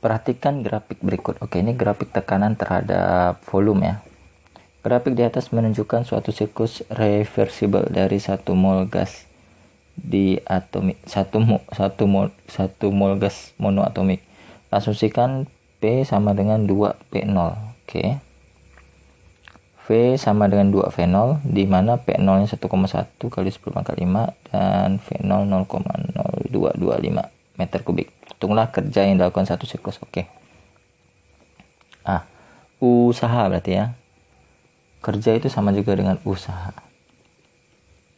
Perhatikan grafik berikut. Oke, ini grafik tekanan terhadap volume ya. Grafik di atas menunjukkan suatu siklus reversibel dari 1 mol gas diatomik, 1 mol gas monoatomik. Asumsikan P sama dengan 2P0. Oke. V sama dengan 2V0, di mana P0 nya 1,1 kali 10 pangkat 5 dan V0 0,0225 meter kubik. Hitunglah kerja yang dilakukan satu siklus. Oke. Usaha berarti ya. Kerja itu sama juga dengan usaha.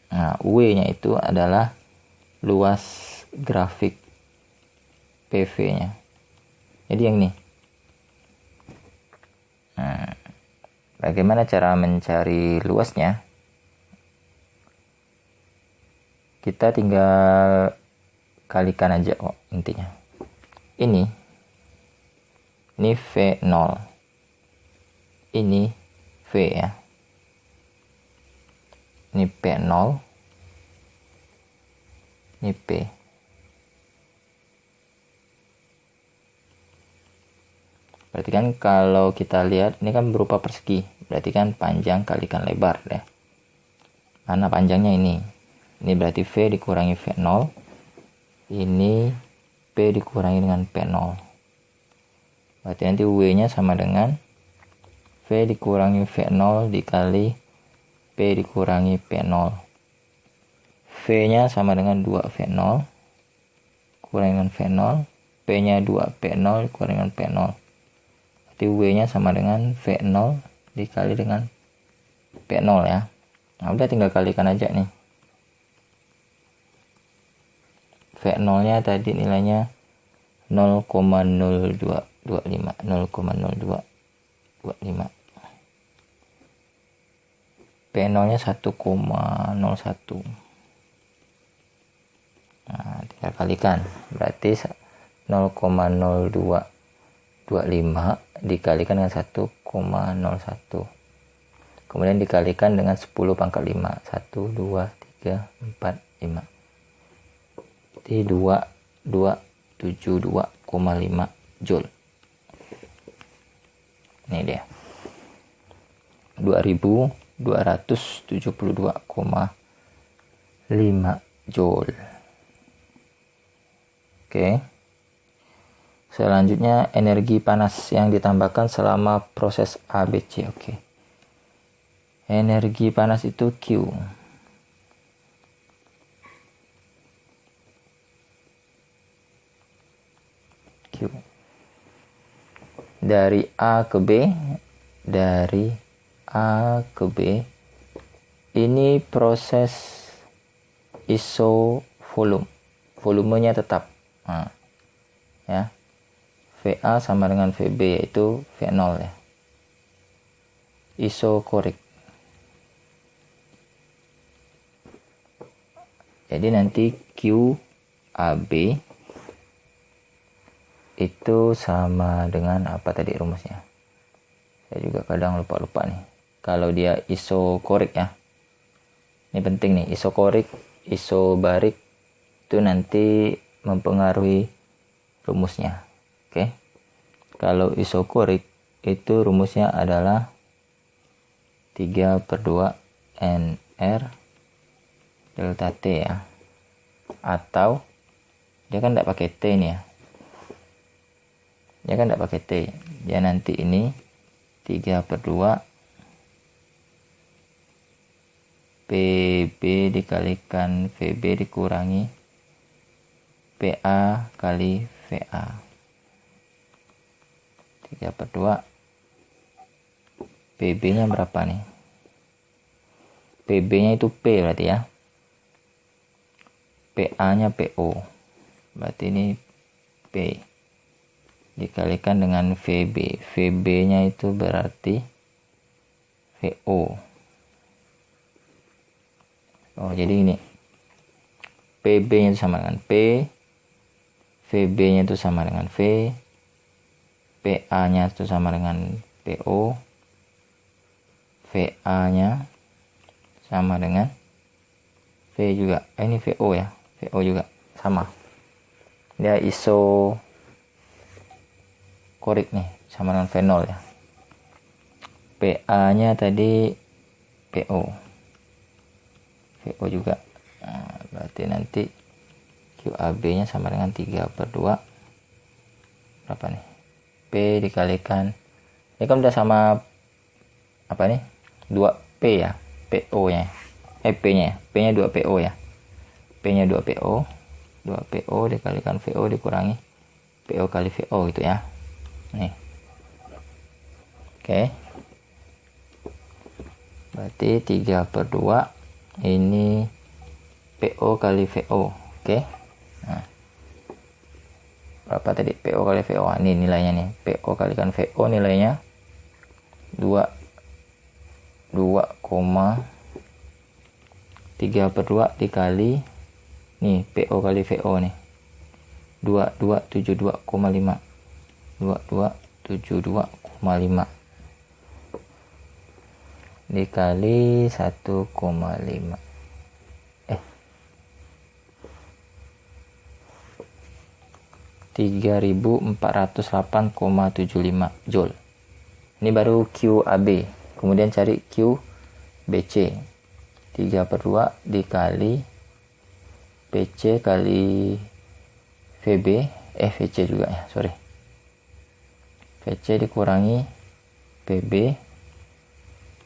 Nah, W-nya itu adalah luas grafik PV-nya. Jadi yang ini. Nah, bagaimana cara mencari luasnya? Kita tinggal kalikan aja kok intinya. Ini V0. Ini V ya. Ini P0. Ini P. Berarti kan kalau kita lihat ini kan berupa persegi. Berarti kan panjang kalikan lebar ya. Mana panjangnya ini? Ini berarti V dikurangi V0. Ini P dikurangi dengan P0. Berarti nanti W-nya sama dengan V dikurangi V0 dikali P dikurangi P0. V-nya sama dengan 2V0 kurangi dengan V0. P-nya 2P0 dikurangi dengan P0. Berarti W-nya sama dengan V0 dikali dengan P0 ya. Nah, udah tinggal kalikan aja nih. V0-nya tadi nilainya 0,0225. P0-nya 1,01. Nah, tinggal kalikan. Berarti 0,0225 dikalikan dengan 1,01. Kemudian dikalikan dengan 10 pangkat 5. 1, 2, 3, 4, 5. Jadi 2272,5 Joule. Ini dia. 2272,5 Joule. Oke. Selanjutnya energi panas yang ditambahkan selama proses ABC. Oke. Energi panas itu Q. Dari A ke B, ini proses volumenya tetap. Nah, ya. VA sama dengan VB yaitu V0 ya. Isokorik. Jadi nanti QAB itu sama dengan apa tadi rumusnya? Saya juga kadang lupa nih. Kalau dia isokorik ya. Ini penting nih, isokorik, isobarik itu nanti mempengaruhi rumusnya. Oke. Kalau isokorik itu rumusnya adalah 3/2 NR delta T ya. Atau dia kan tidak pakai T nih ya. Dia kan tidak pakai T. Dia nanti ini 3/2 PB dikalikan VB dikurangi PA kali VA. 3/2 PB nya berapa nih? PB nya itu P berarti ya. PA nya PO. Berarti ini P dikalikan dengan VB. VB nya itu berarti VO. Oh, jadi ini PB nya itu sama dengan P, VB nya itu sama dengan V, PA nya itu sama dengan PO, VA nya sama dengan V juga. Ini VO ya, VO juga sama. Dia isokorik nih sama dengan fenol ya. PA nya tadi PO juga. Nah, berarti nanti QAB nya sama dengan 3/2 berapa nih, P dikalikan, ini kan udah sama apa nih, 2P ya, PO nya P nya 2PO ya, P nya 2PO dikalikan VO dikurangi PO kali VO gitu ya. Nih oke, berarti 3/2 ini PO kali VO. Oke, nah berapa tadi PO kali VO? Ini nilainya nih, PO kalikan VO nilainya 3/2 dikali nih PO kali VO nih 2272,5 dikali 1,5 3408,75 Joule. Ini baru QAB. Kemudian cari QBC. 3/2 dikali PC kali VB, VC juga ya, sorry. VC dikurangi PB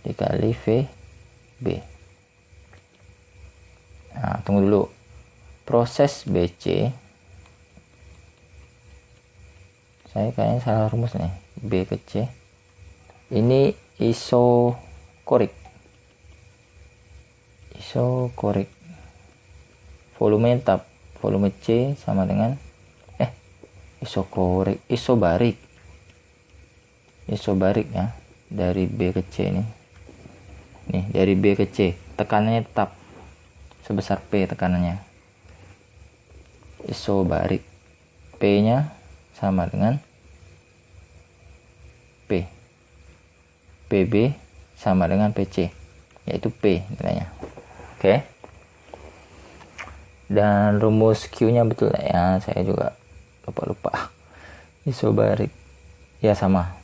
dikali VB. Nah, tunggu dulu. Proses BC, saya kayaknya salah rumus nih, B ke C. Ini isokorik. Volume tetap, volume C sama dengan isobarik ya, dari B ke C nih dari B ke C tekanannya tetap sebesar P tekanannya, isobarik. P nya sama dengan P, PB sama dengan PC, yaitu P nilainya. Oke. Dan rumus Q nya betul ya, saya juga lupa. Isobarik ya sama.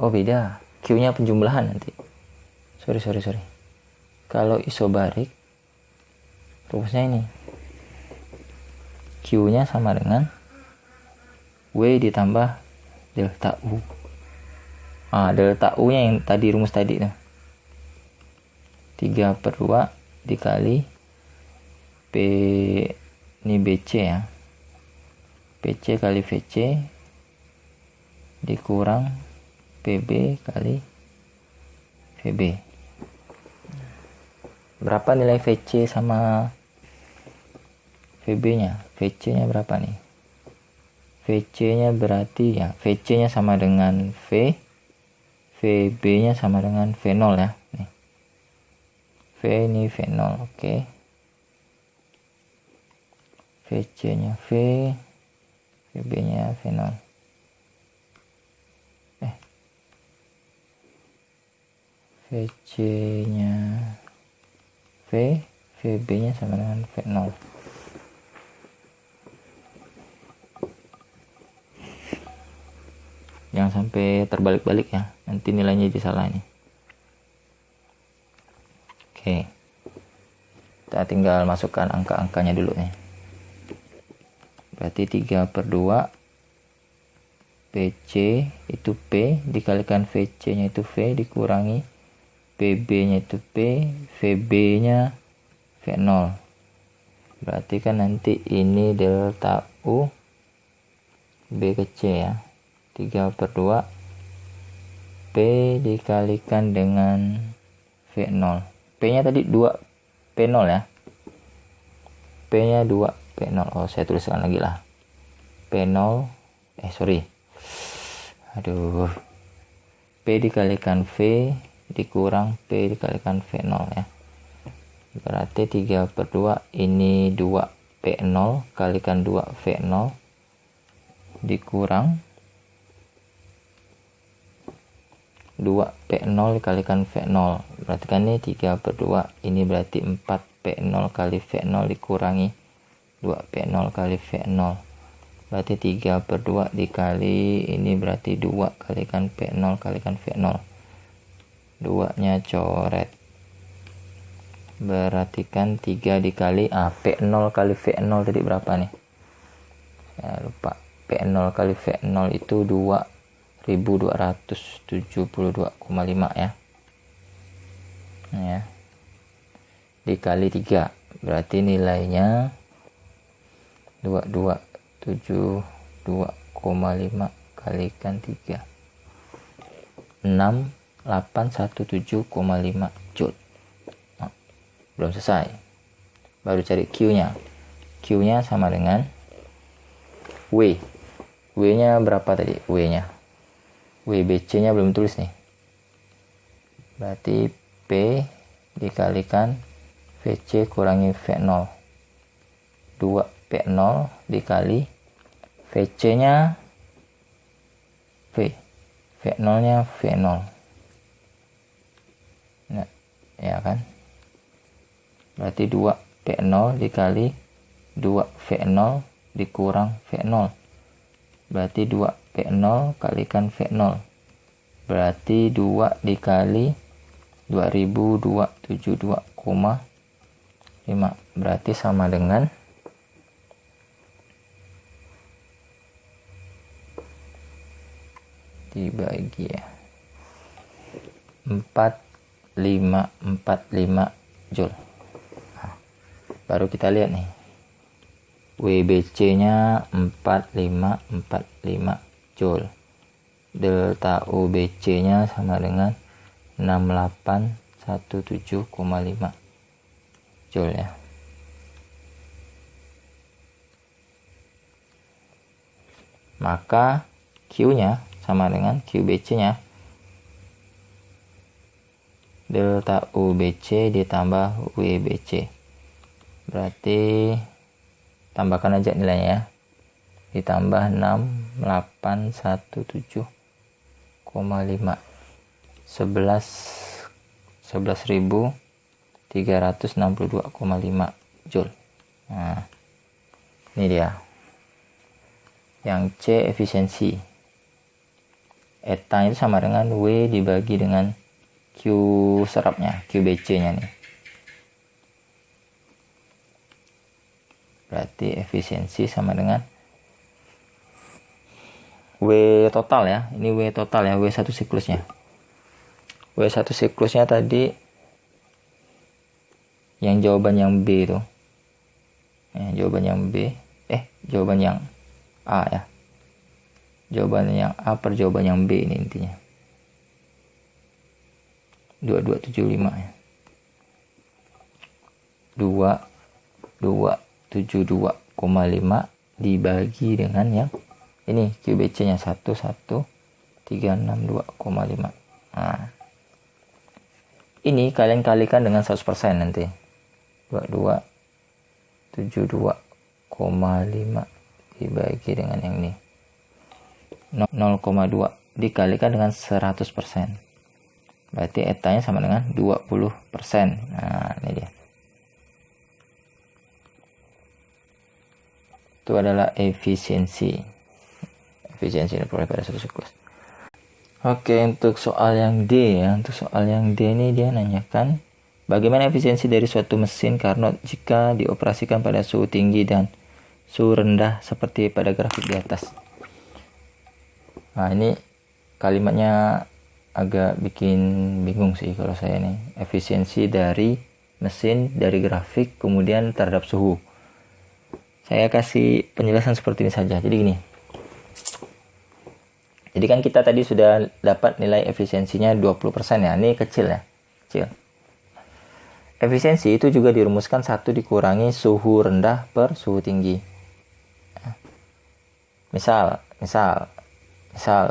Oh beda, Q nya penjumlahan nanti. Sorry. Kalau isobarik rumusnya ini, Q nya sama dengan W ditambah delta U. Delta U nya yang tadi, rumus tadi tuh, 3/2 dikali P, ini BC ya, PC kali VC dikurang PB kali VB. Berapa nilai VC sama VB nya? VC nya berapa nih? VC nya berarti ya, VC nya sama dengan V, VB nya sama dengan V0 ya. Nih. V ini V0, oke. VC nya V, VB nya V0. VC nya V, VB nya sama dengan V0. Jangan sampai terbalik-balik ya, nanti nilainya jadi salah nih. Oke, kita tinggal masukkan angka-angkanya dulu nih. Berarti 3/2 PC itu P dikalikan VC nya itu V dikurangi PB nya itu P, VB nya V0. Berarti kan nanti ini delta U B ke C ya, 3/2 P dikalikan dengan V0. P nya tadi 2 P0 ya, P nya 2 P0. Oh saya tuliskan lagi lah, P0 P dikalikan V dikurang P dikalikan V0 ya. Berarti 3/2 ini 2 P0 kalikan 2 V0 dikurang 2 P0 dikalikan V0. Berarti kan ini 3/2, ini berarti 4 P0 kali V0 dikurangi 2P0 kali V0. Berarti 3/2 dikali ini berarti 2 kalikan P0 kalikan V0. 2-nya coret. Berarti kan 3 dikali P0 kali V0 tadi berapa nih? Ya lupa. P0 kali V0 itu 2272,5 ya. Ya. Dikali 3. Berarti nilainya 2272,5 kalikan 3. 6817,5 Joule. Nah, belum selesai. Baru cari Q-nya. Q-nya sama dengan W. W-nya berapa tadi? W-nya. WBC-nya belum tulis nih. Berarti P dikalikan VC kurangi V0. 2P0 dikali VC-nya V. V0-nya V0. Nah, ya kan? Berarti 2P0 dikali 2V0 dikurang V0. Berarti 2P0 kalikan V0. Berarti 2 dikali 2272,5. Berarti sama dengan dibagi ya 4545 Joule. Nah, baru kita lihat nih. WBC-nya 4545 Joule. Delta UBC-nya sama dengan 6817,5 Joule ya. Maka Q-nya sama dengan QBC-nya delta UBC ditambah WBC. Berarti tambahkan aja nilainya ya. Ditambah 6817,5. 11.362,5 Joule. Nah, ini dia. Yang C efisiensi. Eta itu sama dengan W dibagi dengan Q serapnya, QBC-nya nih. Berarti efisiensi sama dengan W total ya. Ini W total ya, W1 siklusnya. W1 siklusnya tadi yang jawaban yang B itu. Jawaban yang B. Jawaban yang A ya. Jawaban yang A per jawaban yang B ini intinya. 2275 ya. 2272,5 dibagi dengan yang ini QBC-nya 11362,5. Nah. Ini kalian kalikan dengan 100% nanti. 2272,5 dibagi dengan yang ini. 0,2 dikalikan dengan 100%. Berarti etanya sama dengan 20%. Nah, ini dia. Itu adalah efisiensi. Efisiensi diperoleh pada satu siklus. Oke, untuk soal yang D ya. Untuk soal yang D ini dia nanyakan bagaimana efisiensi dari suatu mesin Carnot jika dioperasikan pada suhu tinggi dan suhu rendah seperti pada grafik di atas. Nah, ini kalimatnya agak bikin bingung sih kalau saya nih. Efisiensi dari mesin, dari grafik, kemudian terhadap suhu. Saya kasih penjelasan seperti ini saja. Jadi gini. Jadi kan kita tadi sudah dapat nilai efisiensinya 20% ya. Ini kecil ya. Kecil. Efisiensi itu juga dirumuskan 1 dikurangi suhu rendah per suhu tinggi. Misal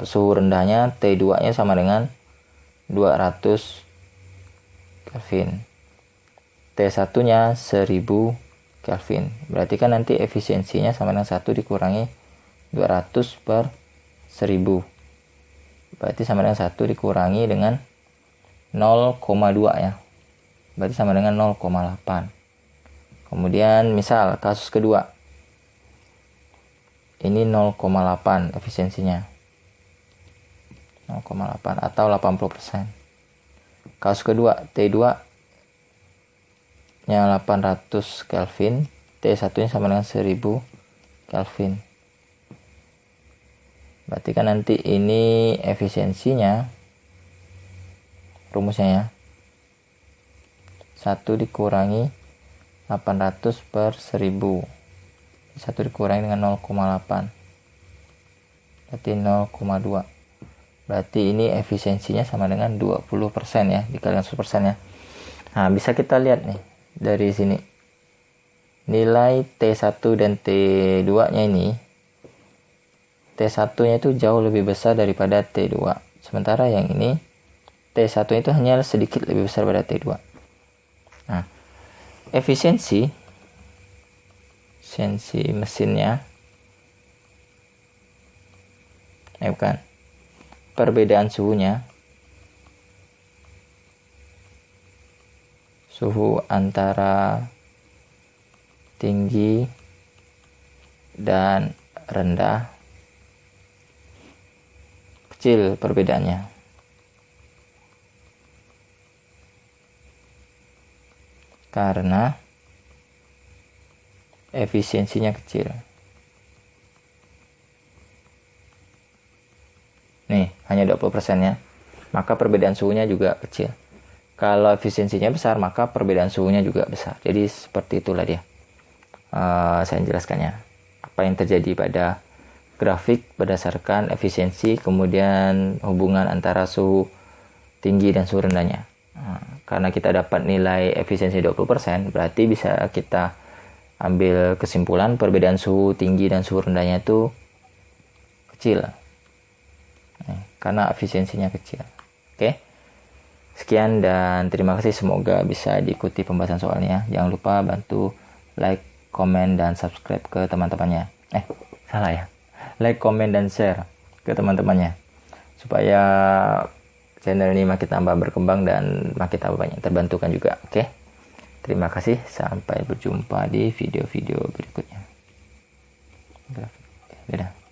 suhu rendahnya T2 nya sama dengan 200 Kelvin, T1 nya 1000 Kelvin. Berarti kan nanti efisiensinya sama dengan 1 dikurangi 200 per 1000. Berarti sama dengan 1 dikurangi dengan 0,2 ya. Berarti sama dengan 0,8. Kemudian misal kasus kedua, ini 0,8 efisiensinya, 0,8 atau 80%. Kasus kedua, T2 nya 800 Kelvin, T1 nya sama dengan 1000 Kelvin. Berarti kan nanti ini efisiensinya, rumusnya ya, 1 dikurangi 800 per 1000, 1 dikurangi dengan 0,8, berarti 0,2. Berarti ini efisiensinya sama dengan 20% ya, dikalikan 100% ya. Nah, bisa kita lihat nih dari sini, nilai T1 dan T2 nya ini, T1 nya itu jauh lebih besar daripada T2, sementara yang ini T1 itu hanya sedikit lebih besar daripada T2. Nah, efisiensi mesinnya, bukan, perbedaan suhunya, suhu antara tinggi dan rendah kecil perbedaannya, karena efisiensinya kecil. Nih, hanya 20% ya. Maka perbedaan suhunya juga kecil. Kalau efisiensinya besar, maka perbedaan suhunya juga besar. Jadi seperti itulah dia. Saya jelaskannya. Apa yang terjadi pada grafik berdasarkan efisiensi, kemudian hubungan antara suhu tinggi dan suhu rendahnya. Karena kita dapat nilai efisiensi 20%, berarti bisa kita ambil kesimpulan perbedaan suhu tinggi dan suhu rendahnya itu kecil. Karena efisiensinya kecil. Oke. Sekian dan terima kasih, semoga bisa diikuti pembahasan soalnya. Jangan lupa bantu like, komen, dan subscribe ke teman-temannya. Salah ya. Like, komen, dan share ke teman-temannya. Supaya channel ini makin tambah berkembang dan makin tambah banyak terbantukan juga. Oke. Terima kasih. Sampai berjumpa di video-video berikutnya. Dadah.